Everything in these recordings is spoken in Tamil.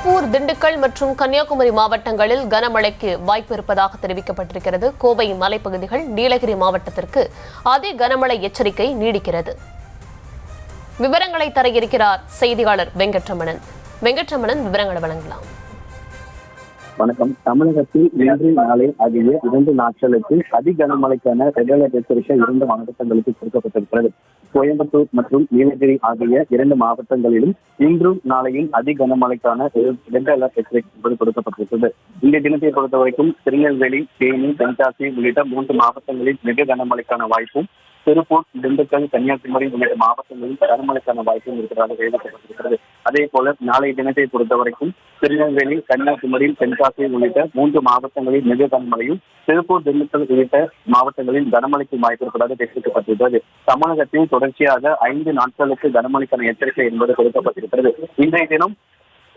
திருப்பூர், திண்டுக்கல் மற்றும் கன்னியாகுமரி மாவட்டங்களில் கனமழைக்கு வாய்ப்பு இருப்பதாக தெரிவிக்கப்பட்டிருக்கிறது. கோவை மலைப்பகுதிகள், நீலகிரி மாவட்டத்திற்கு அதி கனமழை எச்சரிக்கை நீடிக்கிறது. விவரங்களை தர இருக்கிறார் செய்தியாளர் வெங்கட்ரமணன். வெங்கட்ரமணன், விவரங்களை வழங்கலாம். வணக்கம். தமிழகத்தில் இன்று நாளை ஆகிய 2 நாட்களுக்கு அதி கனமழைக்கான ரெட் அலர்ட் எச்சரிக்கை 2 மாவட்டங்களுக்கு கொடுக்கப்பட்டிருக்கிறது. கோயம்புத்தூர் மற்றும் நீலகிரி ஆகிய 2 மாவட்டங்களிலும் இன்றும் நாளையும் அதி கனமழைக்கான ரெட் அலர்ட் எச்சரிக்கை கொடுக்கப்பட்டிருக்கிறது. இந்த தினத்தை பொறுத்தவரைக்கும் திருநெல்வேலி, தேனி, தென்காசி உள்ளிட்ட 3 மாவட்டங்களில் மிக கனமழைக்கான வாய்ப்பும், திருப்பூர், திண்டுக்கல், கன்னியாகுமரி உள்ளிட்ட மாவட்டங்களில் கனமழைக்கான வாய்ப்பும் இருக்கிறதாக தெரிவிக்கப்பட்டிருக்கிறது. அதே போல நாளைய தினத்தை பொறுத்தவரைக்கும் திருநெல்வேலி, கன்னியாகுமரி, தென்காசி உள்ளிட்ட 3 மாவட்டங்களில் மிக கனமழையும், திருப்பூர், திண்டுக்கல் உள்ளிட்ட மாவட்டங்களில் கனமழைக்கு வாய்ப்பு இருப்பதாக தெரிவிக்கப்பட்டிருக்கிறது. தமிழகத்தில் தொடர்ச்சியாக 5 நாட்களுக்கு கனமழைக்கான எச்சரிக்கை என்பது கொடுக்கப்பட்டிருக்கிறது. இன்றைய தினம்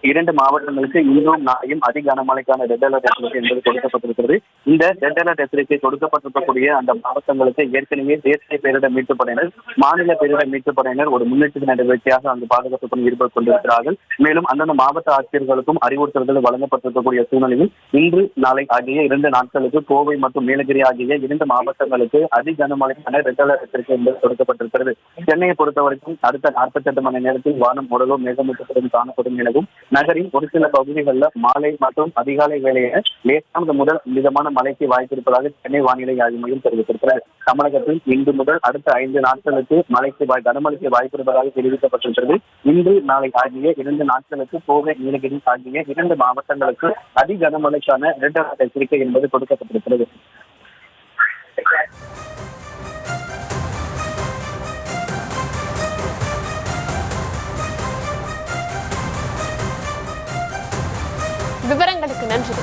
2 மாவட்டங்களுக்கு இன்றும் நாளையும் அதி கனமழைக்கான ரெட் அலர்ட் எச்சரிக்கை என்பது கொடுக்கப்பட்டிருக்கிறது. இந்த ரெட் அலர்ட் எச்சரிக்கை கொடுக்கப்பட்டிருக்கக்கூடிய அந்த மாவட்டங்களுக்கு ஏற்கனவே தேசிய பேரிடர் மீட்புப் படையினர், மாநில பேரிடர் மீட்புப் படையினர் ஒரு முன்னெச்சரிக்கை நடவடிக்கையாக அங்கு பாதுகாப்பு பணி ஈடுபட்டுக் கொண்டிருக்கிறார்கள். மேலும் அந்தந்த மாவட்ட ஆட்சியர்களுக்கும் அறிவுறுத்தல்கள் வழங்கப்பட்டிருக்கக்கூடிய சூழ்நிலையில் இன்று நாளை ஆகிய 2 நாட்களுக்கு கோவை மற்றும் நீலகிரி ஆகிய 2 மாவட்டங்களுக்கு அதி கனமழைக்கான ரெட் அலர்ட் எச்சரிக்கை என்பது கொடுக்கப்பட்டிருக்கிறது. சென்னையை பொறுத்தவரைக்கும் அடுத்த 48 மணி நேரத்தில் வானம் ஓரளவு மேகமூட்டத்துடன் காணப்படும் எனவும், நகரின் ஒரு சில பகுதிகளில் மாலை மற்றும் அதிகாலை வேளையில லேசானது முதல் மிதமான மழைக்கு வாய்ப்பு இருப்பதாக சென்னை வானிலை ஆய்வு மையம் தெரிவித்திருக்கிறது. தமிழகத்தில் இன்று முதல் அடுத்த 5 நாட்களுக்கு கனமழைக்கு வாய்ப்பு இருப்பதாக தெரிவிக்கப்பட்டிருக்கிறது. இன்று நாளை ஆகிய 2 நாட்களுக்கு கோவை, நீலகிரி ஆகிய 2 மாவட்டங்களுக்கு அதி கனமழைக்கான ரெட் அலர்ட் எச்சரிக்கை என்பது கொடுக்கப்பட்டிருக்கிறது. விவரங்களுக்கு நன்றி.